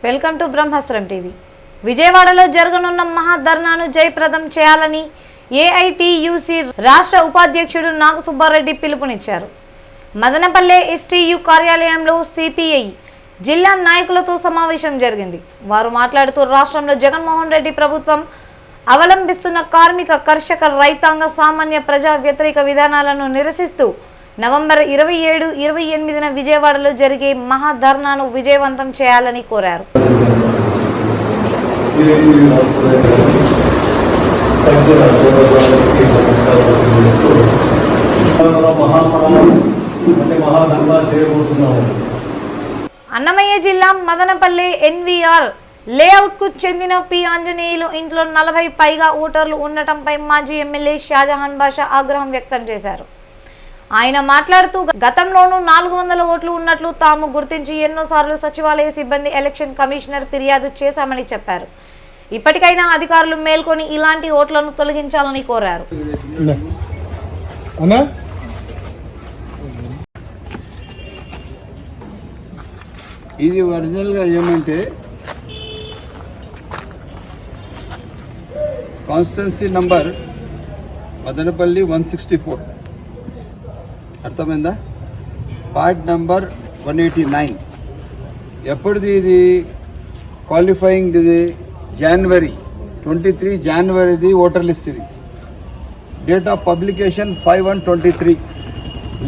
Welcome to బ్రహ్మాస్త్రం TV. విజయవాడలో జరగనున్న మహాధర్నాను జయప్రదం చేయాలని ఏఐటియుసి రాష్ట్ర ఉపాధ్యక్షుడు నాగసుబ్బారెడ్డి పిలుపునిచ్చారు. మదనపల్లె ఎస్టీయు కార్యాలయంలో సిపిఐ జిల్లా నాయకులతో సమావేశం జరిగింది. వారు మాట్లాడుతూ రాష్ట్రంలో జగన్మోహన్ రెడ్డి ప్రభుత్వం అవలంబిస్తున్న కార్మిక, కర్షక, రైతాంగ, సామాన్య ప్రజా వ్యతిరేక విధానాలను నిరసిస్తూ నవంబర్ 27, 28న విజయవాడలో జరిగే మహాధర్నాను విజయవంతం చేయాలని కోరారు. అన్నమయ్య జిల్లా మదనపల్లె ఎన్వీఆర్ లేఅవుట్ కు చెందిన పి ఆంజనేయులు ఇంట్లో 40 పైగా ఓటర్లు ఉండటంపై మాజీ ఎమ్మెల్యే షాజహాన్ బాషా ఆగ్రహం వ్యక్తం చేశారు. ఆయన మాట్లాడుతూ గతంలోనూ 400 ఓట్లు ఉన్నట్లు తాము గుర్తించి ఎన్నోసార్లు సచివాలయ సిబ్బంది, ఎలక్షన్ కమిషనర్ ఫిర్యాదు చేశామని చెప్పారు. ఇప్పటికైనా అధికారులు మేల్కొని ఇలాంటి ఓట్లను తొలగించాలని కోరారు. ఇది ఒరిజినల్గా ఏమంటే కాన్స్టిట్యున్సీ నంబర్ మదనపల్లి 164, అర్థమైందా? Part number 189. ఎప్పటిది ఇది? క్వాలిఫైయింగ్ ఇది January 23 జనవరిది ఓటర్ లిస్ట్. ఇది డేట్ ఆఫ్ పబ్లికేషన్ 5/1/23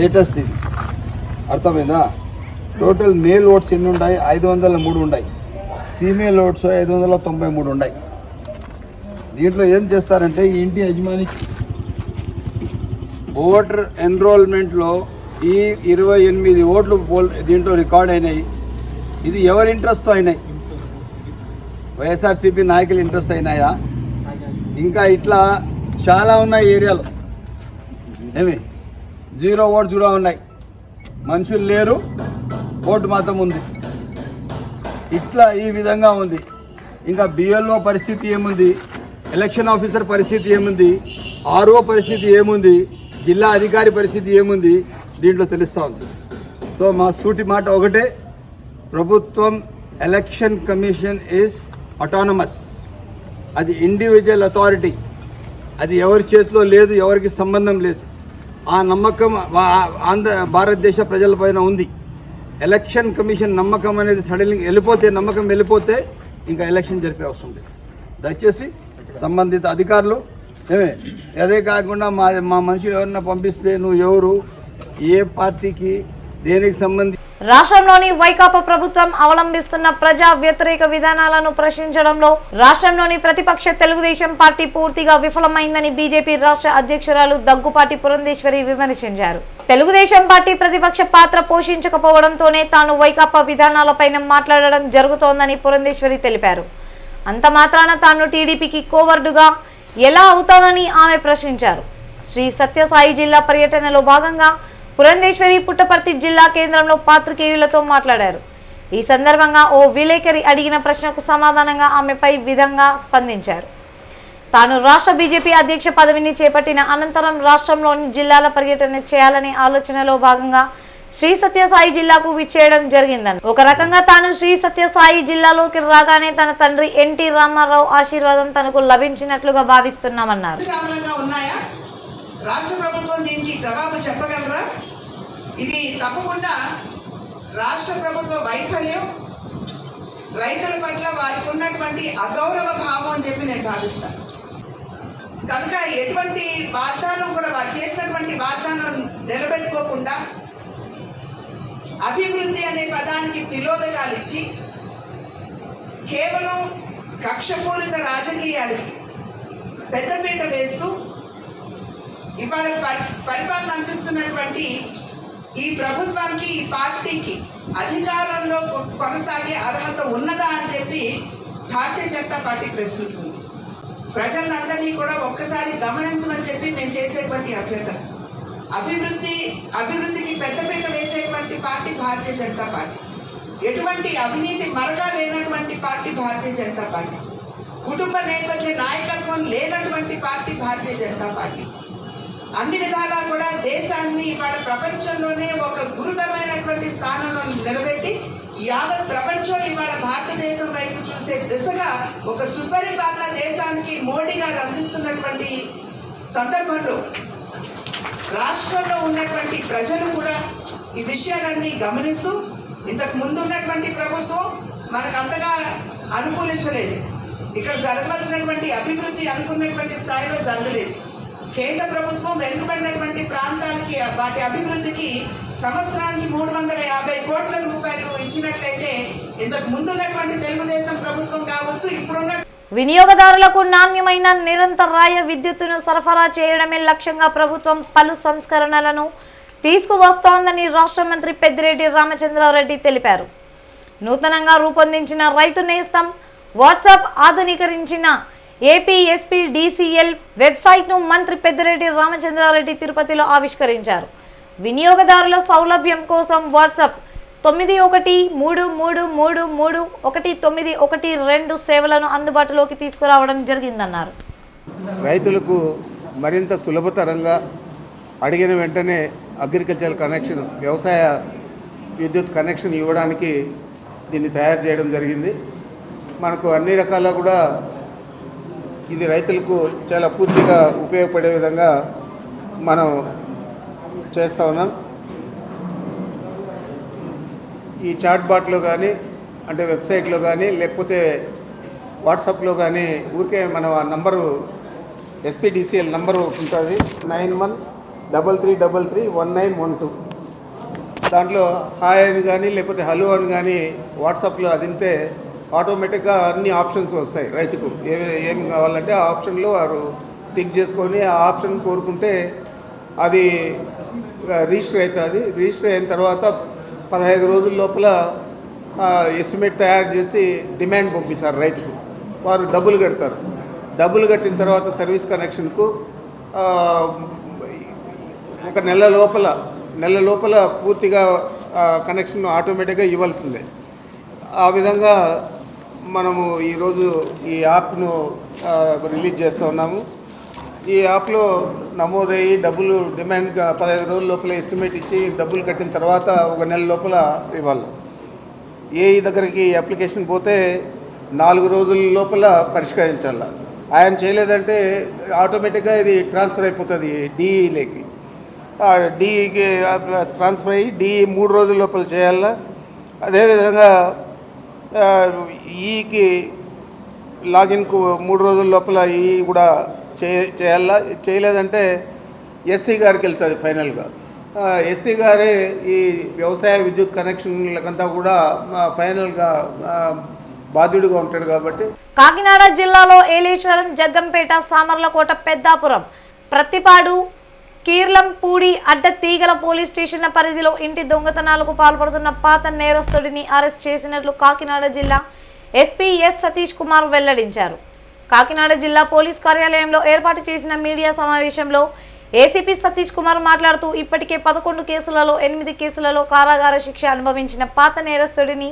లేటెస్ట్. ఇది అర్థమైందా? టోటల్ మేల్ ఓట్స్ ఎన్ని ఉన్నాయి? 503 ఉన్నాయి. ఫీమేల్ ఓట్స్ 593 ఉన్నాయి. దీంట్లో ఏం చేస్తారంటే ఈ ఇంటి యజమానికి ఓటర్ ఎన్రోల్మెంట్లో ఈ 28 ఓట్లు దీంట్లో రికార్డ్ అయినాయి. ఇది ఎవరి ఇంట్రెస్ట్తో అయినాయి? వైఎస్ఆర్సీపీ నాయకుల ఇంట్రెస్ట్ అయినాయా? ఇంకా ఇట్లా చాలా ఉన్నాయి ఏరియాలో. ఏమి 0 ఓట్స్ కూడా ఉన్నాయి. మనుషులు లేరు, ఓటు మాత్రం ఉంది. ఇట్లా ఈ విధంగా ఉంది. ఇంకా బిఎల్ఓ పరిస్థితి ఏముంది? ఎలక్షన్ ఆఫీసర్ పరిస్థితి ఏముంది? ఆర్ఓ పరిస్థితి ఏముంది? జిల్లా అధికారి పరిస్థితి ఏముంది? దీంట్లో తెలుస్తూ ఉంది. సో మా సూటి మాట ఒకటే, ప్రభుత్వం ఎలక్షన్ కమిషన్ ఈజ్ అటానమస్. అది ఇండివిజువల్ అథారిటీ. అది ఎవరి చేతిలో లేదు, ఎవరికి సంబంధం లేదు. ఆ నమ్మకం భారతదేశ ప్రజలపైన ఉంది. ఎలక్షన్ కమిషన్ నమ్మకం అనేది సడన్గా నమ్మకం వెళ్ళిపోతే ఇంకా ఎలక్షన్ జరిపే అవసరం లేదు. దయచేసి సంబంధిత అధికారులు అదే కాకుండా మా మనుషులు ఎవరన్నా పంపిస్తే నువ్వు ఎవరు, ఏ పార్టీకి, దేనికి సంబంధించి. రాష్ట్రంలోని వైకాపా ప్రభుత్వం అవలంబిస్తున్న ప్రజా వ్యతిరేక విధానాలను ప్రశ్నించడంలో రాష్ట్రంలోని ప్రతిపక్ష తెలుగుదేశం పార్టీ పూర్తిగా విఫలమైందని బీజేపీ రాష్ట్ర అధ్యక్షురాలు దగ్గుపాటి పురంధేశ్వరి విమర్శించారు. తెలుగుదేశం పార్టీ ప్రతిపక్ష పాత్ర పోషించకపోవడంతోనే తాను వైకాపా విధానాలపైన మాట్లాడడం జరుగుతోందని పురంధేశ్వరి తెలిపారు. అంత మాత్రాన తాను టీడీపీకి కోవర్డుగా ఎలా అవుతానని ఆమె ప్రశ్నించారు. శ్రీ సత్యసాయి జిల్లా పర్యటనలో భాగంగా పురంధేశ్వరి పుట్టపర్తి జిల్లా కేంద్రంలో పాత్రికేయులతో మాట్లాడారు. ఈ సందర్భంగా ఓ విలేకరి అడిగిన ప్రశ్నకు సమాధానంగా ఆమెపై విధంగా స్పందించారు. తాను రాష్ట్ర బీజేపీ అధ్యక్ష పదవిని చేపట్టిన అనంతరం రాష్ట్రంలోని జిల్లాల పర్యటన చేయాలనే ఆలోచనలో భాగంగా శ్రీ సత్యసాయి జిల్లాకు విచ్చేయడం జరిగిందని, ఒక రకంగా తాను శ్రీ సత్యసాయి జిల్లాలోకి రాగానే తన తండ్రి ఎన్టీ రామారావు ఆశీర్వాదం తనకు లభించినట్లుగా భావిస్తున్నామన్నారు. రాష్ట్ర ప్రభుత్వం దీనికి జవాబు చెప్పగలరా? ఇది తప్పకుండా రాష్ట్ర ప్రభుత్వ వైఫల్యం, రైతుల పట్ల వారికి ఉన్నటువంటి అగౌరవ భావం అని చెప్పి నేను భావిస్తాను. కనుక ఎటువంటి వాగ్దానం కూడా వారు చేసినటువంటి వాగ్దానం నిలబెట్టుకోకుండా అభివృద్ధి అనే పదానికి తిలోదకాలు ఇచ్చి కేవలం కక్షపూరిత రాజకీయాలకి పెద్దపీట వేస్తూ ఇవాళ పరిపాలన అందిస్తున్నటువంటి ఈ ప్రభుత్వానికి, ఈ పార్టీకి అధికారంలో కొనసాగే అర్హత ఉన్నదా అని చెప్పి భారతీయ జనతా పార్టీ ప్రశ్నిస్తుంది. ప్రజలందరినీ కూడా ఒక్కసారి గమనించమని చెప్పి మేము చేసేటువంటి అభ్యర్థన. అభివృద్ధికి పెద్దపీట వేసేటువంటి పార్టీ భారతీయ జనతా పార్టీ. ఎటువంటి అవినీతి మరగా లేనటువంటి పార్టీ భారతీయ జనతా పార్టీ. కుటుంబ నేపథ్య నాయకత్వం లేనటువంటి పార్టీ భారతీయ జనతా పార్టీ. అన్ని విధాలా కూడా దేశాన్ని ఇవాళ ప్రపంచంలోనే ఒక గురుతరమైనటువంటి స్థానంలో నిలబెట్టి యావత్ ప్రపంచం ఇవాళ భారతదేశం వైపు చూసే దిశగా ఒక సుపరిపాలన దేశానికి మోడీ గారు అందిస్తున్నటువంటి సందర్భంలో రాష్ట్రంలో ఉన్నటువంటి ప్రజలు కూడా ఈ విషయాలన్నీ గమనిస్తూ ఇంతకు ముందు ఉన్నటువంటి ప్రభుత్వం మనకు అంతగా అనుకూలించలేదు. ఇక్కడ జరగవలసినటువంటి అభివృద్ధి అనుకున్నటువంటి స్థాయిలో జరగలేదు. కేంద్ర ప్రభుత్వం వెనుకబడినటువంటి ప్రాంతాలకి వాటి అభివృద్ధికి సంవత్సరానికి 350 కోట్ల రూపాయలు ఇచ్చినట్లయితే ఇంతకు ముందున్నటువంటి తెలుగుదేశం ప్రభుత్వం కావచ్చు, ఇప్పుడున్న వినియోగదారులకు నాణ్యమైన నిరంతరాయ విద్యుత్తును సరఫరా చేయడమే లక్ష్యంగా ప్రభుత్వం పలు సంస్కరణలను తీసుకువస్తోందని రాష్ట్ర మంత్రి పెద్దిరెడ్డి రామచంద్రారెడ్డి తెలిపారు. నూతనంగా రూపొందించిన రైతు నేస్తం వాట్సాప్ ఆధునీకరించిన ఏపీఎస్పీడీసీఎల్ వెబ్సైట్ను మంత్రి పెద్దిరెడ్డి రామచంద్రారెడ్డి తిరుపతిలో ఆవిష్కరించారు. వినియోగదారుల సౌలభ్యం కోసం వాట్సాప్ 9133331912 సేవలను అందుబాటులోకి తీసుకురావడం జరిగిందన్నారు. రైతులకు మరింత సులభతరంగా అడిగిన వెంటనే అగ్రికల్చర్ కనెక్షన్, వ్యవసాయ విద్యుత్ కనెక్షన్ ఇవ్వడానికి దీన్ని తయారు చేయడం జరిగింది. మనకు అన్ని రకాల కూడా ఇది రైతులకు చాలా పూర్తిగా ఉపయోగపడే విధంగా మనం చేస్తూ ఉన్నాం. ఈ చాట్ బాట్లో కానీ అంటే వెబ్సైట్లో కానీ లేకపోతే వాట్సాప్లో కానీ ఊరికే మనం ఆ నంబరు ఎస్పీడీసీఎల్ నంబరు ఉంటుంది 9133331912. దాంట్లో హాయ్ అని కానీ లేకపోతే హలో అని కానీ వాట్సాప్లో అదింటే ఆటోమేటిక్గా అన్ని ఆప్షన్స్ వస్తాయి. రైతుకు ఏం కావాలంటే ఆ ఆప్షన్లో వారు టిక్ చేసుకొని ఆ ఆప్షన్ కోరుకుంటే అది రిజిస్టర్ అవుతుంది. రిజిస్టర్ అయిన తర్వాత 15 రోజుల లోపల ఎస్టిమేట్ తయారు చేసి డిమాండ్ పంపిస్తారు రైతుకు. వారు డబ్బులు కడతారు. డబ్బులు కట్టిన తర్వాత సర్వీస్ కనెక్షన్కు ఒక నెల లోపల పూర్తిగా కనెక్షన్ ఆటోమేటిక్గా ఇవ్వాల్సిందే. ఆ విధంగా మనము ఈరోజు ఈ యాప్ను రిలీజ్ చేస్తూ ఉన్నాము. ఈ యాప్లో నమోదయ్యి డబ్బులు డిమాండ్గా 15 రోజుల లోపల ఎస్టిమేట్ ఇచ్చి డబ్బులు కట్టిన తర్వాత ఒక నెల లోపల ఇవ్వాలి. ఏఈ దగ్గరికి అప్లికేషన్ పోతే 4 రోజుల లోపల పరిష్కరించాలి. ఆయన చేయలేదంటే ఆటోమేటిక్గా ఇది ట్రాన్స్ఫర్ అయిపోతుంది డిఈలోకి. డిఈకి ట్రాన్స్ఫర్ అయ్యి డిఈ 3 రోజుల లోపల చేయాలా. అదేవిధంగా ఈకి లాగిన్కు 3 రోజుల లోపల ఈ కూడా చేయాలా. చేయలేదంటే ఎస్సీ గారికి వెళ్తుంది ఫైనల్గా. ఎస్సీ గారే ఈ వ్యవసాయ విద్యుత్ కనెక్షన్లకంతా కూడా ఫైనల్గా బాధ్యుడిగా ఉంటాడు కాబట్టి. కాకినాడ జిల్లాలో ఏలేశ్వరం, జగ్గంపేట, సామర్లకోట, పెద్దాపురం, ప్రత్తిపాడు, కీర్లంపూడి అడ్డ తీగల పోలీస్ స్టేషన్ల పరిధిలో ఇంటి దొంగతనాలకు పాల్పడుతున్న పాత నేరస్తుడిని అరెస్ట్ చేసినట్లు కాకినాడ జిల్లా ఎస్పీ ఎస్ సతీష్ కుమార్ వెల్లడించారు. కాకినాడ జిల్లా పోలీస్ కార్యాలయంలో ఏర్పాటు చేసిన మీడియా సమావేశంలో ఏసీపీ సతీష్ కుమార్ మాట్లాడుతూ ఇప్పటికే 11 కేసులలో 8 కేసులలో కారాగార శిక్ష అనుభవించిన పాత నేరస్తుడిని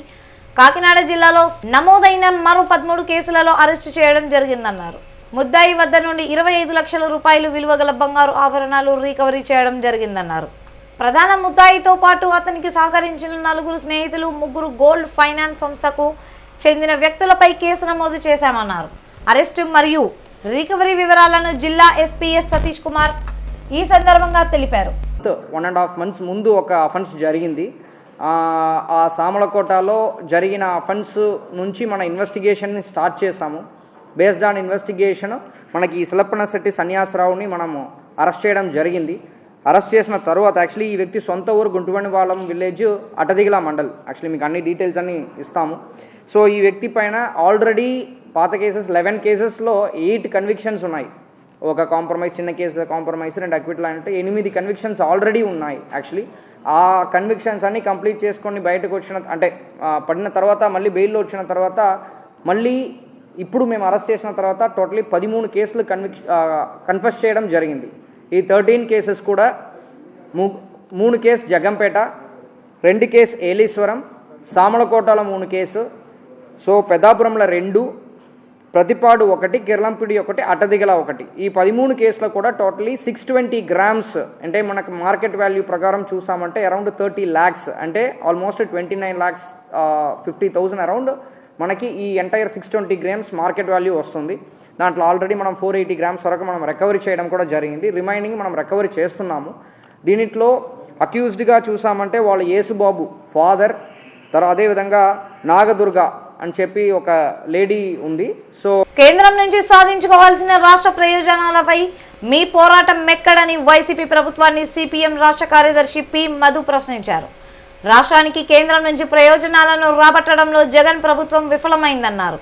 కాకినాడ జిల్లాలో నమోదైన మరో 13 కేసులలో అరెస్టు చేయడం జరిగిందన్నారు. ముద్దాయి వద్ద నుండి 25 లక్షల రూపాయలు విలువ గల బంగారు ఆభరణాలు రికవరీ చేయడం జరిగిందన్నారు. ప్రధాన ముద్దాయితో పాటు అతనికి సహకరించిన 4 స్నేహితులు, 3 గోల్డ్ ఫైనాన్స్ సంస్థకు చెందిన వ్యక్తులపై కేసు నమోదు చేశామన్నారు. అరెస్టు మరియు రికవరీ వివరాలను జిల్లా ఎస్పీఎస్ సతీష్ కుమార్ ఈ సందర్భంగా తెలిపారు. 1.5 months ముందు ఒక అఫెన్స్ జరిగింది. ఆ సామలకోటలో జరిగిన అఫెన్స్ నుంచి మన ఇన్వెస్టిగేషన్ని స్టార్ట్ చేశాము. బేస్డ్ ఆన్ ఇన్వెస్టిగేషన్ మనకి ఈ సిలప్పనశెట్టి సన్యాసరావుని మనము అరెస్ట్ చేయడం జరిగింది. అరెస్ట్ చేసిన తర్వాత యాక్చువల్లీ ఈ వ్యక్తి సొంత ఊరు గుంటువనిపాలెం విలేజ్ అటదిగల మండల్. యాక్చువల్లీ మీకు అన్ని డీటెయిల్స్ అన్ని ఇస్తాము. సో ఈ వ్యక్తి పైన ఆల్రెడీ పాత కేసెస్ 11 కేసెస్లో 8 కన్విక్షన్స్ ఉన్నాయి. ఒక కాంప్రమైజ్, చిన్న కేసు కాంప్రమైజ్, 2 అక్విటల్ అంటే 8 కన్విక్షన్స్ ఆల్రెడీ ఉన్నాయి. యాక్చువల్లీ ఆ కన్విక్షన్స్ అన్ని కంప్లీట్ చేసుకొని బయటకు వచ్చిన అంటే పడిన తర్వాత మళ్ళీ బెయిల్లో వచ్చిన తర్వాత మళ్ళీ ఇప్పుడు మేము అరెస్ట్ చేసిన తర్వాత టోటలీ 13 కేసులు కన్ఫెస్ చేయడం జరిగింది. ఈ 13 కేసెస్ కూడా 3 కేసు జగ్గంపేట, 2 కేసు ఏలీశ్వరం, సామలకోటలో 3 కేసు, సో పెద్దాపురంలో 2, ప్రతిపాడు 1, కిర్లంపిడి 1, అటదిగల 1. ఈ 13 కేసులో కూడా టోటలీ 620 grams అంటే మనకు మార్కెట్ వాల్యూ ప్రకారం చూసామంటే అరౌండ్ 30 lakhs అంటే ఆల్మోస్ట్ 29,50,000 అరౌండ్ మనకి ఈ ఎంటైర్ 620 గ్రామ్స్ మార్కెట్ వాల్యూ వస్తుంది. దాంట్లో ఆల్రెడీ మనం 480 గ్రామ్స్ వరకు మనం రికవరీ చేయడం కూడా జరిగింది. రిమైనింగ్ మనం రికవరీ చేస్తున్నాము. దీనిట్లో అక్యూజ్డ్గా చూసామంటే వాళ్ళ యేసుబాబు ఫాదర్, అదేవిధంగా నాగదుర్గ అని చెప్పి ఒక లేడీ ఉంది. సో కేంద్రం నుంచి సాధించుకోవాల్సిన రాష్ట్ర ప్రయోజనాలపై మీ పోరాటం ఎక్కడని వైసీపీ ప్రభుత్వాన్ని సిపిఎం రాష్ట్ర కార్యదర్శి పి మధు ప్రశ్నించారు. రాష్ట్రానికి కేంద్రం నుంచి ప్రయోజనాలను రాబట్టడంలో జగన్ ప్రభుత్వం విఫలమైందన్నారు.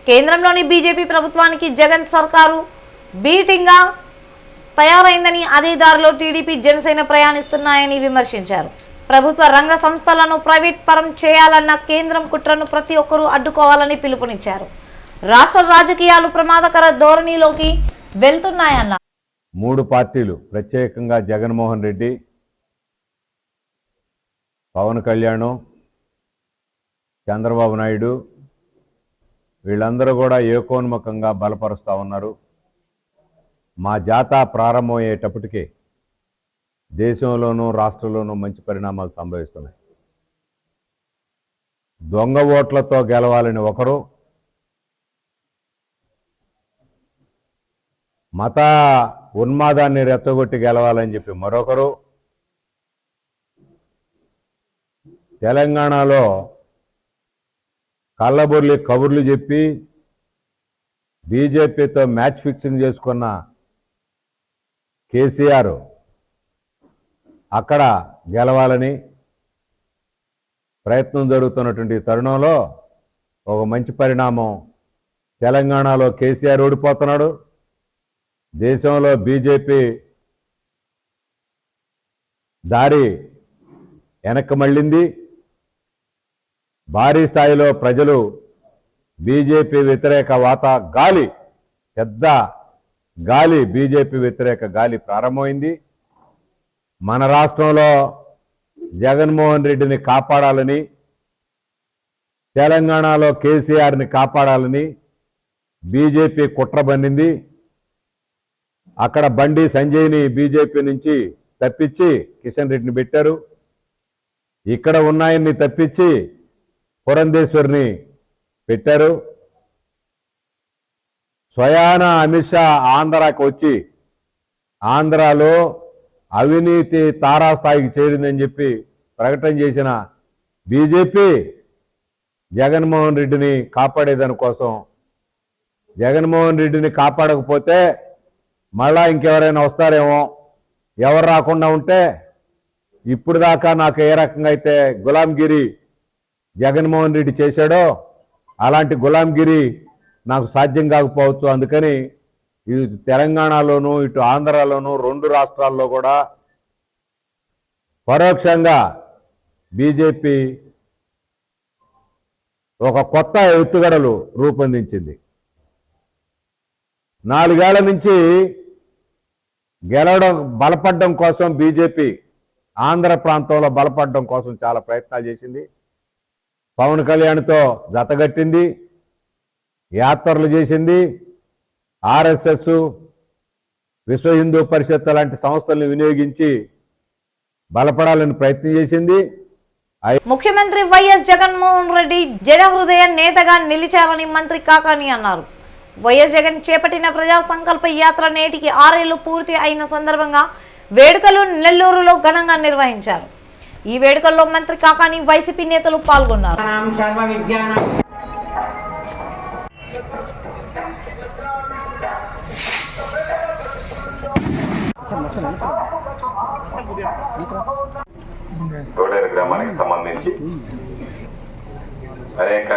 కేంద్రంలోని బీజేపీ ప్రభుత్వానికి జగన్ సర్కారు బీటింగ్గా తయారైందని, అదే దారిలో టీడీపీ జనసేన ప్రయాణిస్తున్నాయని విమర్శించారు. ప్రభుత్వ రంగ సంస్థలను ప్రైవేట్ పరం చేయాలన్న కేంద్రం కుట్రను ప్రతి ఒక్కరూ అడ్డుకోవాలని పిలుపునిచ్చారు. రాష్ట్ర రాజకీయాలు ప్రమాదకర ధోరణిలోకి వెళ్తున్నాయన్నారు. 3 పార్టీలు ప్రత్యేకంగా జగన్మోహన్ రెడ్డి, పవన్ కళ్యాణ్, చంద్రబాబు నాయుడు వీళ్ళందరూ కూడా ఏకోన్ముఖంగా బలపరుస్తూ ఉన్నారు. మా జాతా ప్రారంభమయ్యేటప్పటికీ దేశంలోనూ రాష్ట్రంలోనూ మంచి పరిణామాలు సంభవిస్తున్నాయి. దొంగ ఓట్లతో గెలవాలని ఒకరు, మత ఉన్మాదాన్ని రెచ్చగొట్టి గెలవాలని చెప్పి మరొకరు, తెలంగాణలో కళ్ళబొర్లి కబుర్లు చెప్పి బీజేపీతో మ్యాచ్ ఫిక్సింగ్ చేసుకున్న కేసీఆర్ అక్కడ గెలవాలని ప్రయత్నం జరుగుతున్నటువంటి తరుణంలో ఒక మంచి పరిణామం, తెలంగాణలో కేసీఆర్ ఓడిపోతున్నాడు, దేశంలో బీజేపీ దారి వెనక్కి మళ్ళింది. భారీ స్థాయిలో ప్రజలు బీజేపీ వ్యతిరేక గాలి, పెద్ద గాలి, బీజేపీ వ్యతిరేక గాలి ప్రారంభమైంది. మన రాష్ట్రంలో జగన్మోహన్ రెడ్డిని కాపాడాలని, తెలంగాణలో కేసీఆర్ని కాపాడాలని బీజేపీ కుట్ర బండింది. అక్కడ బండి సంజయ్ని బీజేపీ నుంచి తప్పించి కిషన్ రెడ్డిని పెట్టారు. ఇక్కడ ఉన్నాయన్ని తప్పించి పురంధేశ్వరిని పెట్టారు. స్వయాన అమిత్ షా ఆంధ్రాకి వచ్చి ఆంధ్రాలో అవినీతి తారాస్థాయికి చేరిందని చెప్పి ప్రకటన చేసిన బీజేపీ జగన్మోహన్ రెడ్డిని కాపాడేదాని కోసం, జగన్మోహన్ రెడ్డిని కాపాడకపోతే మళ్ళా ఇంకెవరైనా వస్తారేమో, ఎవరు రాకుండా ఉంటే ఇప్పుడు దాకా నాకు ఏ రకంగా అయితే గులాంగిరి జగన్మోహన్ రెడ్డి చేశాడో అలాంటి గులాంగిరి నాకు సాధ్యం కాకపోవచ్చు. అందుకని ఇటు తెలంగాణలోనూ ఇటు ఆంధ్రాలోనూ 2 రాష్ట్రాల్లో కూడా పరోక్షంగా బీజేపీ ఒక కొత్త ఎత్తుగడలు రూపొందించింది. 4 ఏళ్ల నుంచి గెలవడం, బలపడడం కోసం బీజేపీ ఆంధ్ర ప్రాంతంలో బలపడడం కోసం చాలా ప్రయత్నాలు చేసింది. పవన్ కళ్యాణ్తో జతగట్టింది, యాత్రలు చేసింది, ఆర్ఎస్ఎస్, విశ్వ హిందూ పరిషత్ లాంటి సంస్థలను వినియోగించి బలపడాలని ప్రయత్నం చేసింది. ముఖ్యమంత్రి వైఎస్ జగన్మోహన్ రెడ్డి జనహృదయ నేతగా నిలిచారని మంత్రి కాకాని అన్నారు. వైఎస్ జగన్ చేపట్టిన ప్రజా సంకల్ప యాత్ర నేటికి 6 ఏళ్లు పూర్తి అయిన సందర్భంగా వేడుకలు నెల్లూరులో ఘనంగా నిర్వహించారు. ఈ వేడుకల్లో మంత్రి కాకాని, వైసీపీ నేతలు పాల్గొన్నారు. తోడేరు గ్రామానికి సంబంధించి అనేక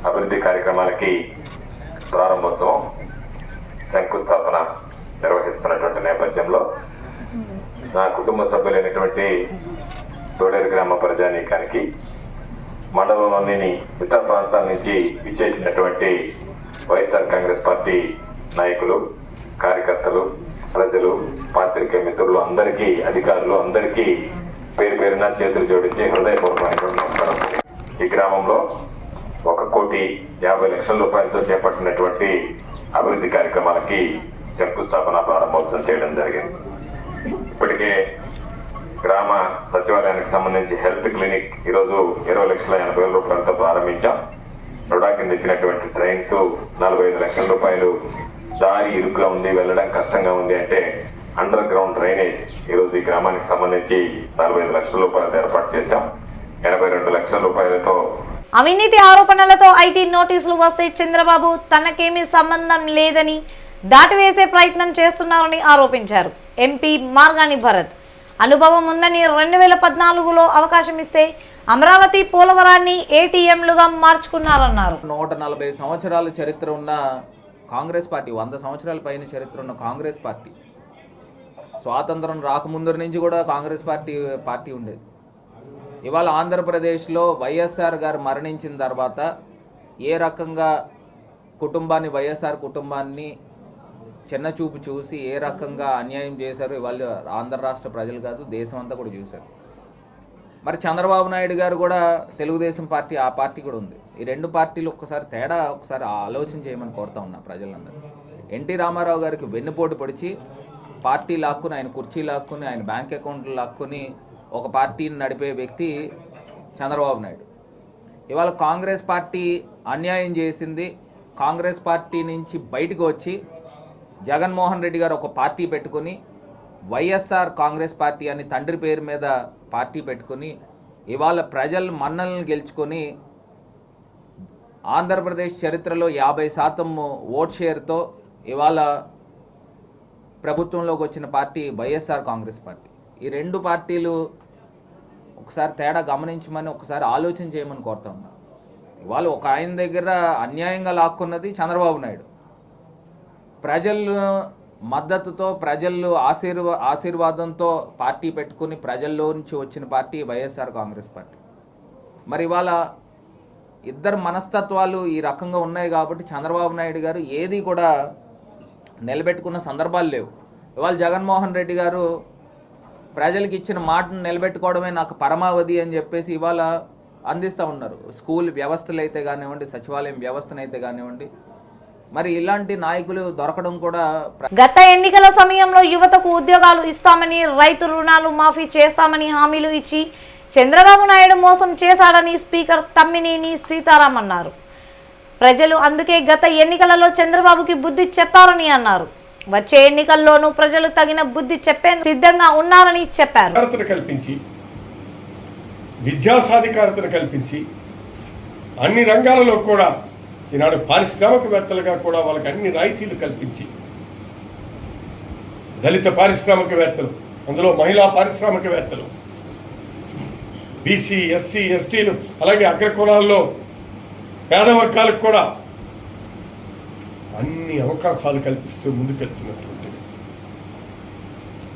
అభివృద్ధి కార్యక్రమాలకి ప్రారంభోత్సవం, శంకుస్థాపన నిర్వహిస్తున్నటువంటి నేపథ్యంలో నా కుటుంబ సభ్యులైనటువంటి తోడేరు గ్రామ ప్రజానీకానికి, మండలంలోని ఇతర ప్రాంతాల నుంచి విచ్చేసినటువంటి వైఎస్ఆర్ కాంగ్రెస్ పార్టీ నాయకులు, కార్యకర్తలు, ప్రజలు, పాత్రికేయ మిత్రులు అందరికీ, అధికారులు అందరికీ పేరు పేరున చేతులు జోడించి హృదయపూర్వకమైనటువంటి నమస్కారం. ఈ గ్రామంలో 1,50,00,000 రూపాయలతో చేపట్టినటువంటి అభివృద్ధి కార్యక్రమాలకి శంకుస్థాపన, ప్రారంభోత్సవం చేయడం జరిగింది. ఇప్పటికే గ్రామ సచివాలయానికి సంబంధించి హెల్త్ క్లినిక్ ఈరోజు 20,80,000 రూపాయలతో ప్రారంభించాం. కింద ఇచ్చినటువంటి ట్రైన్స్ 45 లక్షల రూపాయలు. దారి ఇరుగ్గా ఉంది, వెళ్ళడం కష్టంగా ఉంది అంటే అండర్ గ్రౌండ్ డ్రైనేజ్ ఈరోజు ఈ గ్రామానికి సంబంధించి 45 లక్షల రూపాయలు ఏర్పాటు చేశాం. 82 లక్షల రూపాయలతో అవినీతి ఆరోపణలతో ఐటీ నోటీసులు వస్తే చంద్రబాబు తనకేమీ సంబంధం లేదని దాటివేసే ప్రయత్నం చేస్తున్నారని ఆరోపించారు. ఎంపీ మార్గాని భరత్ అనుభవం ఉందని 2014లో అవకాశం ఇస్తే అమరావతి పోలవరాన్ని ఏటీఎంలుగా మార్చుకున్నారన్నారు. 140 సంవత్సరాల చరిత్ర ఉన్న కాంగ్రెస్ పార్టీ, 100 సంవత్సరాల పైన చరిత్ర ఉన్న కాంగ్రెస్ పార్టీ, స్వాతంత్రం రాకముందు నుంచి కూడా కాంగ్రెస్ పార్టీ ఉండేది. ఇవాళ ఆంధ్రప్రదేశ్లో వైఎస్ఆర్ గారు మరణించిన తర్వాత ఏ రకంగా వైఎస్ఆర్ కుటుంబాన్ని చిన్నచూపు చూసి ఏ రకంగా అన్యాయం చేశారు ఇవాళ ఆంధ్ర రాష్ట్ర ప్రజలు కాదు, దేశం అంతా కూడా చూశారు. మరి చంద్రబాబు నాయుడు గారు కూడా తెలుగుదేశం పార్టీ, ఆ పార్టీ కూడా ఉంది. ఈ రెండు పార్టీలు ఒకసారి ఆలోచన చేయమని కోరుతా ఉన్నా ప్రజలందరూ. ఎన్టీ రామారావు గారికి వెన్నుపోటు పొడిచి పార్టీ లాక్కుని, ఆయన కుర్చీ లాక్కుని, ఆయన బ్యాంక్ అకౌంట్లు లాక్కుని ఒక పార్టీని నడిపే వ్యక్తి చంద్రబాబు నాయుడు. ఇవాళ కాంగ్రెస్ పార్టీ అన్యాయం చేసింది. కాంగ్రెస్ పార్టీ నుంచి బయటకు వచ్చి జగన్మోహన్ రెడ్డి గారు ఒక పార్టీ పెట్టుకుని వైఎస్ఆర్ కాంగ్రెస్ పార్టీ అని తండ్రి పేరు మీద పార్టీ పెట్టుకుని ఇవాళ ప్రజల మన్నలను గెలుచుకొని ఆంధ్రప్రదేశ్ చరిత్రలో 50% ఓట్ షేర్తో ఇవాళ ప్రభుత్వంలోకి వచ్చిన పార్టీ వైఎస్ఆర్ కాంగ్రెస్ పార్టీ. ఈ రెండు పార్టీలు ఒకసారి తేడా గమనించమని, ఒకసారి ఆలోచన చేయమని కోరుతా ఉన్నా. ఇవాళ ఒక ఆయన దగ్గర అన్యాయంగా లాక్కున్నది చంద్రబాబు నాయుడు. ప్రజల మద్దతుతో, ప్రజలు ఆశీర్వాదంతో పార్టీ పెట్టుకుని ప్రజల్లో నుంచి వచ్చిన పార్టీ వైఎస్ఆర్ కాంగ్రెస్ పార్టీ. మరి ఇవాళ ఇద్దరు మనస్తత్వాలు ఈ రకంగా ఉన్నాయి కాబట్టి చంద్రబాబు నాయుడు గారు ఏది కూడా నిలబెట్టుకున్న సందర్భాలు లేవు. ఇవాళ జగన్మోహన్ రెడ్డి గారు ప్రజలకు ఇచ్చిన మాటను నిలబెట్టుకోవడమే నాకు పరమావధి అని చెప్పేసి ఇవాళ అందిస్తూ ఉన్నారు. స్కూల్ వ్యవస్థలు అయితే కానివ్వండి, సచివాలయం వ్యవస్థనైతే కానివ్వండి, మరి ఇలాంటి నాయకులు దొరకడం కూడా. గత ఎన్నికల సమయంలో యువతకు ఉద్యోగాలు ఇస్తామని, రైతు రుణాలు మాఫీ చేస్తామని హామీలు ఇచ్చి చంద్రబాబు నాయుడు మోసం చేశాడని స్పీకర్ తమ్మినేని సీతారాం అన్నారు. ప్రజలు అందుకే గత ఎన్నికలలో చంద్రబాబుకి బుద్ధి చెప్పారని అన్నారు. వచ్చే ఎన్నికల్లోనూ ప్రజలు తగిన బుద్ధి చెప్పే సిద్ధంగా ఉన్నారని చెప్పారు. కల్పించి, విద్యా సాధికారతను కల్పించి, అన్ని రంగాలలో కూడా ఈనాడు పారిశ్రామికవేత్తలుగా కూడా వాళ్ళకి అన్ని రాయితీలు కల్పించి, దళిత పారిశ్రామికవేత్తలు, అందులో మహిళా పారిశ్రామికవేత్తలు, బీసీ, ఎస్సీ, ఎస్టీలు, అలాగే అగ్రకులాల్లో పేద వర్గాలకు కూడా అన్ని అవకాశాలు కల్పిస్తూ ముందుకెళ్తున్నటువంటి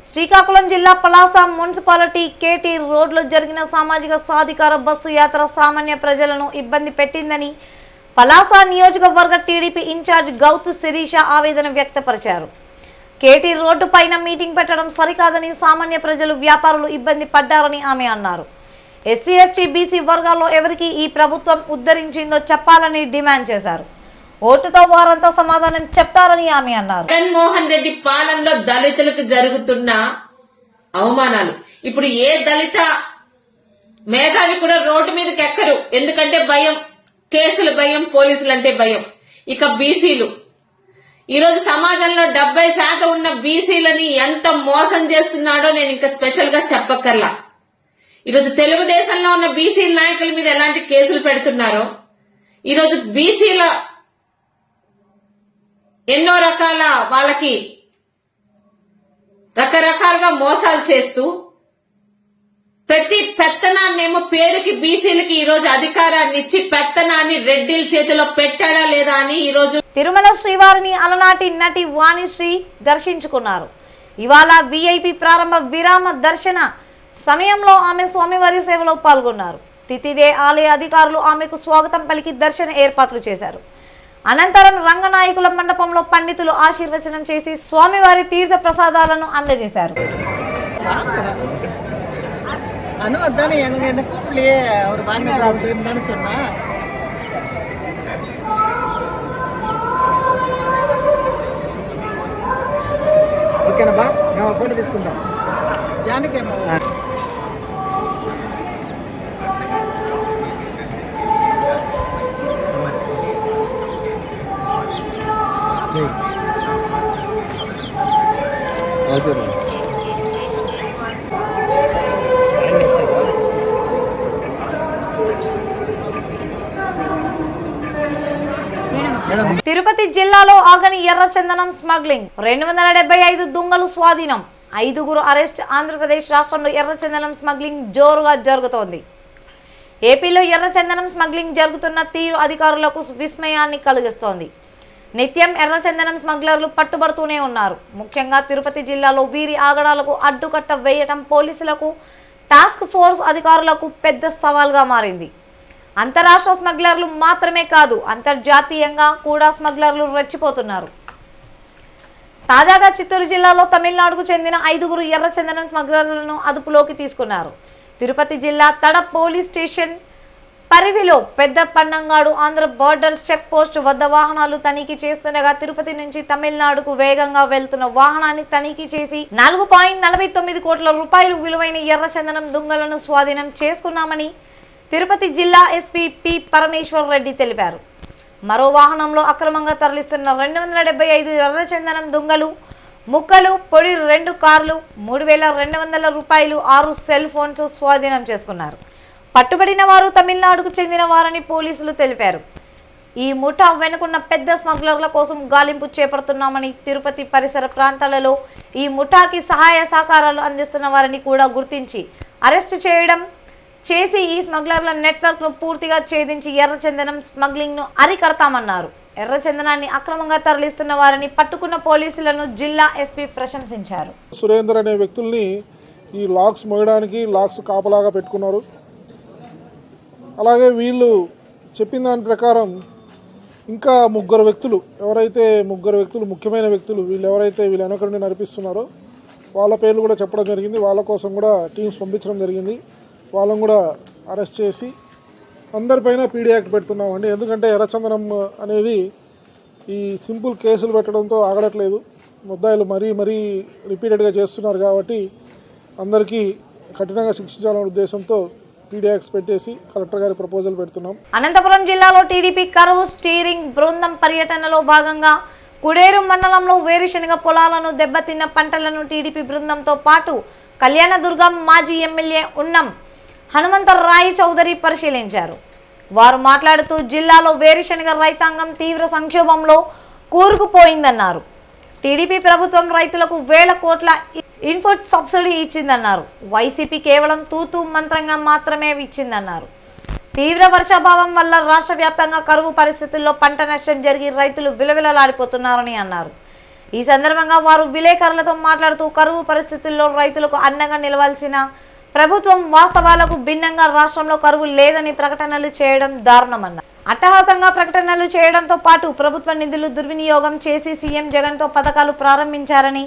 శ్రీకాకుళం జిల్లా పలాస మున్సిపాలిటీ కేటీ రోడ్లో జరిగిన సామాజిక సాధికార బస్సు యాత్ర సామాన్య ప్రజలను ఇబ్బంది పెట్టిందని పలాస నియోజకవర్గ టీడీపీ ఇన్ఛార్జ్ గౌతు శిరీష ఆవేదన వ్యక్తపరిచారు. కేటీ రోడ్డు పైన మీటింగ్ పెట్టడం సరికాదని, సామాన్య ప్రజలు, వ్యాపారులు ఇబ్బంది పడ్డారని ఆమె అన్నారు. ఎస్సీ, ఎస్టీ, బీసీ వర్గాల్లో ఎవరికి ఈ ప్రభుత్వం ఉద్ధరించిందో చెప్పాలని డిమాండ్ చేశారు. ఓటుతో వారంతా సమాధానం చెప్తారని ఆమె అన్నారు. జగన్మోహన్ రెడ్డి పాలనలో దళితులకు జరుగుతున్న అవమానాలు, ఇప్పుడు ఏ దళిత మేధావి కూడా రోడ్డు మీదకి ఎక్కరు. ఎందుకంటే భయం, కేసులు భయం, పోలీసులు అంటే భయం. ఇక బీసీలు, ఈరోజు సమాజంలో 70% ఉన్న బీసీలని ఎంత మోసం చేస్తున్నాడో నేను ఇంకా స్పెషల్ గా చెప్పక్కర్లా. ఈరోజు తెలుగుదేశంలో ఉన్న బీసీ నాయకుల మీద ఎలాంటి కేసులు పెడుతున్నారో, ఈరోజు బీసీల ఎన్నో రకాల వాళ్ళకి రకరకాలుగా మోసాలు చేస్తూ ప్రతి పెత్తనాన్నేమో పేరుకి బీసీలకి ఈరోజు అధికారాన్ని ఇచ్చి పెత్తనాన్ని రెడ్డిల చేతిలో పెట్టాడా లేదా అని ఈరోజు తిరుమల శ్రీవారిని అలనాటి నటి వాణిశ్రీ దర్శించుకున్నారు. ఇవాళ వీఐపీ ప్రారంభ విరామ దర్శన సమయంలో ఆమె స్వామివారి సేవలో పాల్గొన్నారు. తితిదే ఆలయ అధికారులు ఆమెకు స్వాగతం పలికి దర్శన ఏర్పాట్లు చేశారు. అనంతరం రంగనాయకుల మండపంలో పండితులు ఆశీర్వచనం చేసి స్వామివారి తీర్థ ప్రసాదాలను అందజేశారు. ఓకేనా, ఫోటో తీసుకుంటాం. జానకేమో తిరుపతి జిల్లాలో ఆగని ఎర్రచందనం స్మగ్లింగ్ 275 దుంగలు స్వాధీనం 5గురు అరెస్ట్. ఆంధ్రప్రదేశ్ రాష్ట్రంలో ఎర్రచందనం స్మగ్లింగ్ జోరుగా జరుగుతోంది. ఏపీలో ఎర్రచందనం స్మగ్లింగ్ జరుగుతున్న తీరు అధికారులకు విస్మయాన్ని కలిగిస్తోంది. నిత్యం ఎర్రచందనం స్మగ్లర్లు పట్టుబడుతూనే ఉన్నారు. ముఖ్యంగా తిరుపతి జిల్లాలో వీరి ఆగడాలకు అడ్డుకట్ట వేయటం పోలీసులకు, టాస్క్ ఫోర్స్ అధికారులకు పెద్ద సవాల్గా మారింది. అంతరాష్ట్ర స్మగ్లర్లు మాత్రమే కాదు, అంతర్జాతీయంగా కూడా స్మగ్లర్లు రెచ్చిపోతున్నారు. తాజాగా చిత్తూరు జిల్లాలో తమిళనాడుకు చెందిన 5గురు ఎర్రచందనం స్మగ్లర్లను అదుపులోకి తీసుకున్నారు. తిరుపతి జిల్లా తడ పోలీస్ స్టేషన్ పరిధిలో పెద్ద పన్నంగాడు ఆంధ్ర బార్డర్ చెక్ పోస్ట్ వద్ద వాహనాలు తనిఖీ చేస్తుండగా తిరుపతి నుంచి తమిళనాడుకు వేగంగా వెళ్తున్న వాహనాన్ని తనిఖీ చేసి 4.49 కోట్ల రూపాయలు విలువైన ఎర్రచందనం దుంగలను స్వాధీనం చేసుకున్నామని తిరుపతి జిల్లా ఎస్పీ పి పరమేశ్వర్ రెడ్డి తెలిపారు. మరో వాహనంలో అక్రమంగా తరలిస్తున్న 275 ఎర్రచందనం దుంగలు ముక్కలు, పొడి 2 కార్లు, 3,200 రూపాయలు, 6 సెల్ ఫోన్స్ స్వాధీనం చేసుకున్నారు. పట్టుబడిన వారు తమిళనాడుకు చెందిన వారని పోలీసులు తెలిపారు. ఈ ముఠా వెనుకున్న పెద్ద స్మగ్లర్ల కోసం గాలింపు చేపడుతున్నామని, తిరుపతి పరిసర ప్రాంతాలలో ఈ ముఠాకి సహాయ సహకారాలు అందిస్తున్న వారిని కూడా గుర్తించి అరెస్టు చేసి ఈ స్మగ్లర్ల నెట్వర్క్ ను పూర్తిగా ఛేదించి ఎర్రచందనం స్మగ్లింగ్ ను అరికడతామన్నారు. ఎర్రచందనాన్ని అక్రమంగా తరలిస్తున్న వారిని పట్టుకున్న పోలీసులను జిల్లా ఎస్పీ ప్రశంసించారు. సురేందర్ అనే వ్యక్తుల్ని ఈ లాక్స్ మోయడానికి లాక్స్ కాపలాగా పెట్టుకున్నారు. అలాగే వీళ్ళు చెప్పిన దాని ప్రకారం ఇంకా ముగ్గురు వ్యక్తులు ముఖ్యమైన వ్యక్తులు వీళ్ళు వెనక నుండి నడిపిస్తున్నారో వాళ్ళ పేర్లు కూడా చెప్పడం జరిగింది. వాళ్ళ కోసం కూడా టీమ్స్ పంపించడం జరిగింది. వాళ్ళని కూడా అరెస్ట్ చేసి అందరిపైన పీడీ యాక్ట్ పెడుతున్నామండి. ఎందుకంటే ఎర్రచందనం అనేది ఈ సింపుల్ కేసులు పెట్టడంతో ఆగడట్లేదు. ముద్దాయిలు మరీ రిపీటెడ్గా చేస్తున్నారు కాబట్టి అందరికీ కఠినంగా శిక్షించాలనే ఉద్దేశంతో పీడీ యాక్ట్స్ పెట్టేసి కలెక్టర్ గారి ప్రపోజల్ పెడుతున్నాం. అనంతపురం జిల్లాలో టీడీపీ కరువు స్టీరింగ్ బృందం పర్యటనలో భాగంగా కుడేరు మండలంలో వేరుశనగ పొలాలను దెబ్బతిన్న పంటలను టీడీపీ బృందంతో పాటు కళ్యాణదుర్గం మాజీ ఎమ్మెల్యే ఉన్నం హనుమంతరాయి చౌదరి పరిశీలించారు. వారు మాట్లాడుతూ జిల్లాలో వేరుశనగ రైతాంగం తీవ్ర సంక్షోభంలో కూరుకుపోయిందన్నారు. టీడీపీ ప్రభుత్వం రైతులకు 1000 కోట్ల ఇన్పుట్ సబ్సిడీ ఇచ్చిందన్నారు. వైసీపీ కేవలం తూతూ మంత్రంగా మాత్రమే ఇచ్చిందన్నారు. తీవ్ర వర్షాభావం వల్ల రాష్ట్ర వ్యాప్తంగా కరువు పరిస్థితుల్లో పంట నష్టం జరిగి రైతులు విలవిలలాడిపోతున్నారని అన్నారు. ఈ సందర్భంగా వారు విలేకరులతో మాట్లాడుతూ కరువు పరిస్థితుల్లో రైతులకు అండగా నిలవాల్సిన ప్రభుత్వం వాస్తవాలకు భిన్నంగా రాష్ట్రంలో కరువు లేదని ప్రకటనలు చేయడం దారుణమన్నారు. అట్టహాసంగా ప్రకటనలు చేయడంతో పాటు ప్రభుత్వ నిధులు దుర్వినియోగం చేసి సీఎం జగన్తో పథకాలు ప్రారంభించారని,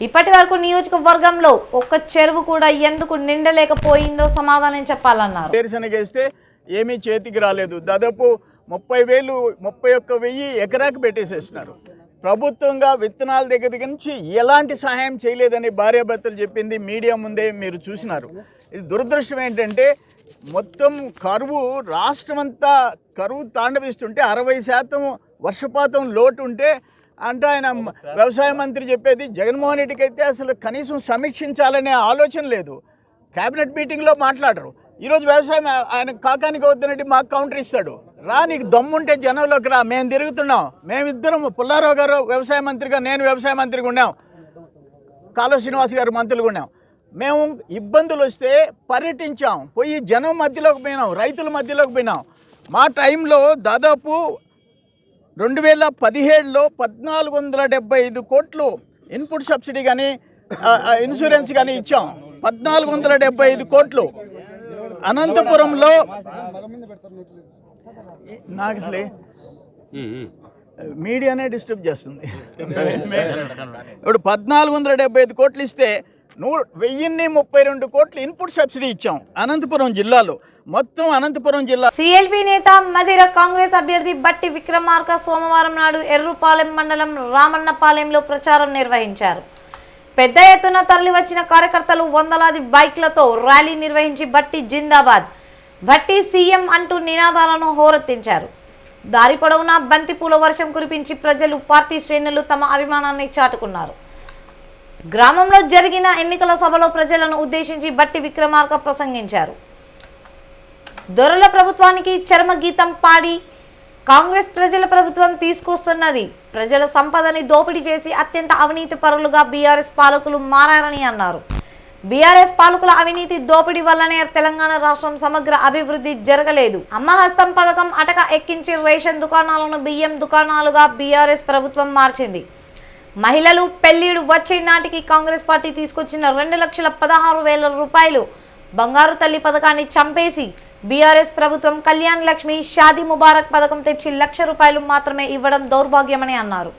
ఇప్పటి వరకు నియోజకవర్గంలో ఒక్క చెరువు కూడా ఎందుకు నిండలేకపోయిందో సమాధానం చెప్పాలన్నారు. వేరుశనగేస్తే ఏమీ చేతికి రాలేదు. దాదాపు 31,000 ఎకరాకు పెట్టేసేసినారు. ప్రభుత్వంగా విత్తనాల దగ్గర నుంచి ఎలాంటి సహాయం చేయలేదని భార్యాభర్తలు చెప్పింది మీడియా ముందే మీరు చూసినారు. ఇది దురదృష్టం ఏంటంటే మొత్తం కరువు రాష్ట్రమంతా కరువు తాండవిస్తుంటే 60% వర్షపాతం లోటు ఉంటే అంటే ఆయన వ్యవసాయ మంత్రి చెప్పేది జగన్మోహన్ రెడ్డికి అయితే అసలు కనీసం సమీక్షించాలనే ఆలోచన లేదు. క్యాబినెట్ మీటింగ్లో మాట్లాడరు. ఈరోజు వ్యవసాయం ఆయన కాకానికి వద్దనంటే మాకు కౌంటర్ ఇస్తాడు. రా, నీకు దమ్ముంటే జనంలోకి రా, మేము తిరుగుతున్నాం. మేమిద్దరం పుల్లారావు గారు వ్యవసాయ మంత్రిగా, నేను వ్యవసాయ మంత్రిగా ఉన్నాం, కాలువ శ్రీనివాస్ గారు మంత్రులుగా ఉన్నాం. మేము ఇబ్బందులు వస్తే పర్యటించాం, పోయి జనం మధ్యలోకి పోయినాం, రైతుల మధ్యలోకి పోయినాం. మా టైంలో దాదాపు 2017లో 1475 కోట్లు ఇన్పుట్ సబ్సిడీ కానీ ఇన్సూరెన్స్ కానీ ఇచ్చాం. 1475 కోట్లు. అనంతపురంలో నాకు అసలే మీడియానే డిస్టర్బ్ చేస్తుంది. ఇప్పుడు 1475 కోట్లు ఇస్తే 1032 కోట్లు ఇన్పుట్ సబ్సిడీ ఇచ్చాం అనంతపురం జిల్లాలో. మొత్తం అనంతపురం జిల్లా. సిఎల్పి నేత మధిర కాంగ్రెస్ అభ్యర్థి బట్టి విక్రమార్క సోమవారం నాడు ఎర్రుపాలెం మండలం రామన్నపాలెంలో ప్రచారం నిర్వహించారు. పెద్ద ఎత్తున తరలివచ్చిన కార్యకర్తలు వందలాది బైక్లతో ర్యాలీ నిర్వహించి బట్టి జిందాబాద్, బట్టి సీఎం అంటూ నినాదాలను హోరెత్తించారు. దారి పొడవునా బంతి పూల వర్షం కురిపించి ప్రజలు పార్టీ శ్రేణులు తమ అభిమానాన్ని చాటుకున్నారు. గ్రామంలో జరిగిన ఎన్నికల సభలో ప్రజలను ఉద్దేశించి బట్టి విక్రమార్క ప్రసంగించారు. దొరల ప్రభుత్వానికి చరమ గీతం పాడి కాంగ్రెస్ ప్రజల ప్రభుత్వం తీసుకొస్తున్నది. ప్రజల సంపదని దోపిడీ చేసి అత్యంత అవినీతి పరులుగా బీఆర్ఎస్ పాలకులు మారారని అన్నారు. బీఆర్ఎస్ పాలకుల అవినీతి దోపిడీ వల్లనే తెలంగాణ రాష్ట్రం సమగ్ర అభివృద్ధి జరగలేదు. అమ్మహస్తం పథకం అటక ఎక్కించి రేషన్ దుకాణాలను బియ్యం దుకాణాలుగా బీఆర్ఎస్ ప్రభుత్వం మార్చింది. మహిళలు పెళ్లిడు వచ్చే నాటికి కాంగ్రెస్ పార్టీ తీసుకొచ్చిన 2,16,000 రూపాయలు బంగారు తల్లి పథకాన్ని చంపేసి బీఆర్ఎస్ ప్రభుత్వం కళ్యాణ్ లక్ష్మి షాదీ ముబారక్ పథకం తెచ్చి 1,00,000 రూపాయలు మాత్రమే ఇవ్వడం దౌర్భాగ్యమని అన్నారు.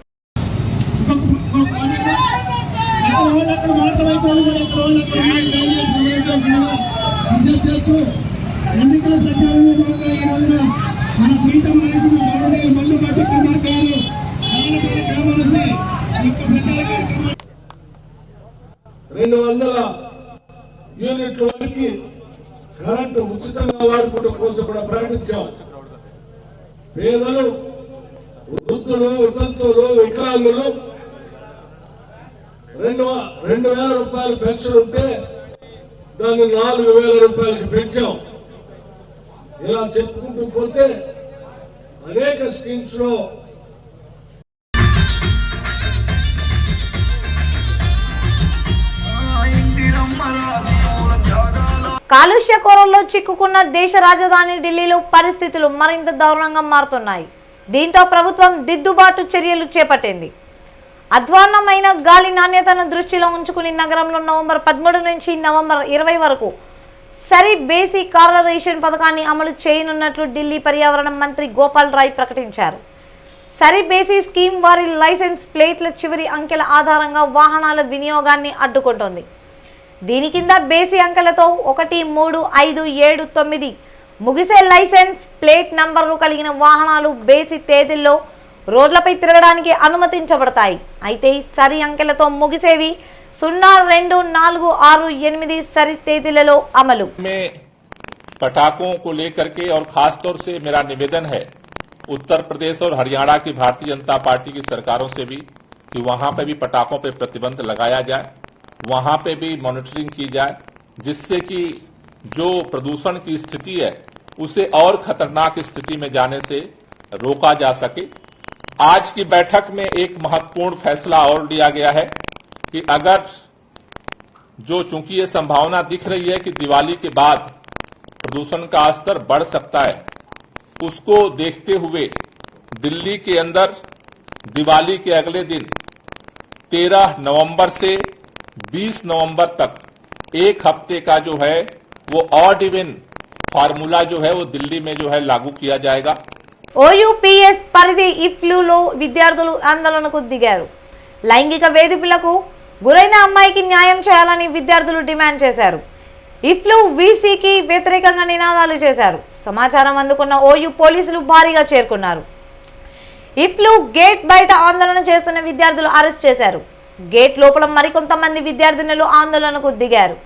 మన ప్రీతం నాయకుడు గౌరవనీయులు మల్లు భట్టి కుమార్ గారు గ్రామాల నుంచి ప్రచార కార్యక్రమం 200 యూనిట్ల వరకు కరెంటు ఉచితంగా వాడుకోవడం కోసం కూడా ప్రకటించాం. పేదలు, వృద్ధులు, వితంతువులు, వికలాంగులు 2,000 రూపాయలు పెన్షన్ ఉంటే దాన్ని 4,000 రూపాయలకి పెంచాం. ఇలా చెప్పుకుంటూ పోతే అనేక స్కీమ్స్ లో కాలుష్య కోరల్లో చిక్కుకున్న దేశ రాజధాని ఢిల్లీలో పరిస్థితులు మరింత దారుణంగా మారుతున్నాయి. దీంతో ప్రభుత్వం దిద్దుబాటు చర్యలు చేపట్టింది. అధ్వాన్నమైన గాలి నాణ్యతను దృష్టిలో ఉంచుకుని నగరంలో నవంబర్ 13 నుంచి నవంబర్ 20 వరకు సరి బేసి కార్ల రేషన్ పథకాన్ని అమలు చేయనున్నట్లు ఢిల్లీ పర్యావరణ మంత్రి గోపాల్ రాయ్ ప్రకటించారు. సరి బేసి స్కీమ్ వారి లైసెన్స్ ప్లేట్ల చివరి అంకెల ఆధారంగా వాహనాల వినియోగాన్ని అడ్డుకుంటోంది. దీని కింద బేసి అంకెలతో 1, 3, 5, 7, 9 ముగిసే లైసెన్స్ ప్లేట్ నంబర్లు కలిగిన వాహనాలు బేసి తేదీల్లో రోడ్లపై తిరగడానికి అనుమతించబడతాయి. అయితే సరి అంకెలతో ముగిసేవి 0, 2, 4, 6, 8 सरी तेदिలలో अमलू में पटाखों को लेकर के और खास तौर से मेरा निवेदन है उत्तर प्रदेश और हरियाणा की भारतीय जनता पार्टी की सरकारों से भी कि वहां पे भी पटाखों पे प्रतिबंध लगाया जाए, वहां पे भी मॉनिटरिंग की जाए, जिससे कि जो प्रदूषण की स्थिति है उसे और खतरनाक स्थिति में जाने से रोका जा सके। आज की बैठक में एक महत्वपूर्ण फैसला और लिया गया है कि अगर जो चूंकि ये संभावना दिख रही है कि दिवाली के बाद प्रदूषण का स्तर बढ़ सकता है, उसको देखते हुए दिल्ली के अंदर दिवाली के अगले दिन 13 नवंबर से 20 नवंबर तक एक हफ्ते का जो है वो ऑड इवन फार्मूला जो है वो दिल्ली में जो है लागू किया जाएगा। OUPS పరిధి ఇఫ్లూలో విద్యార్థులు ఆందోళనకు దిగారు. లైంగిక వేధింపులకు గురైన అమ్మాయికి న్యాయం చేయాలని విద్యార్థులు డిమాండ్ చేశారు. ఇఫ్లూ వీసీకి వ్యతిరేకంగా నినాదాలు చేశారు. సమాచారం అందుకున్న OU పోలీసులు భారీగా చేరుకున్నారు. ఇఫ్లూ గేట్ బయట ఆందోళన చేస్తున్న విద్యార్థులు అరెస్ట్ చేశారు. గేట్ లోపల మరికొంతమంది విద్యార్థినులు ఆందోళనకు దిగారు.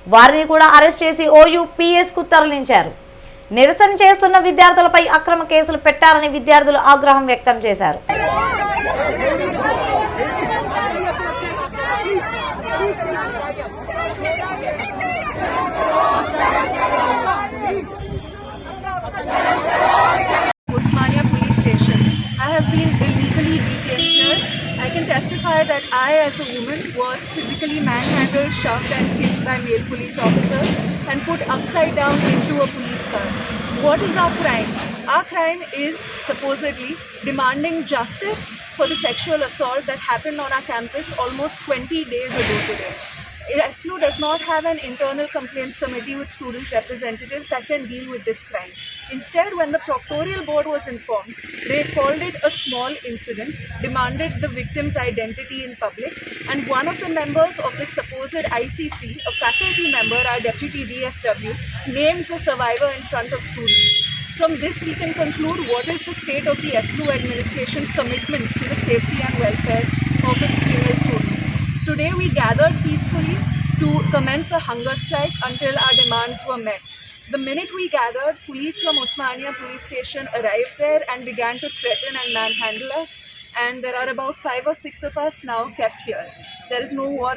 వారిని కూడా అరెస్ట్ చేసి OUPS కు తరలించారు. నిరసన చేస్తున్న విద్యార్థులపై అక్రమ కేసులు పెట్టారని విద్యార్థులు ఆగ్రహం వ్యక్తం చేశారు. Osmania police station. I have been illegally detained here. I can testify that I, as a woman, was physically manhandled, shoved and kicked by male police officers and put upside down into a police car. What is our crime? Our crime is supposedly demanding justice for the sexual assault that happened on our campus almost 20 days ago today. IFLU does not have an internal complaints committee with student representatives that can deal with this crime. Instead, when the proctorial board was informed, they called it a small incident, demanded the victim's identity in public, and one of the members of this supposed ICC, a faculty member, our deputy DSW, named the survivor in front of students. From this, we can conclude what is the state of the IFLU administration's commitment to the safety and welfare of its female students. Today, we gathered peacefully to commence a hunger strike until our demands were met. The minute we gathered, police from Osmania police station arrived there and began to threaten and manhandle us. And there are about 5 or 6 of us now kept here. There is no war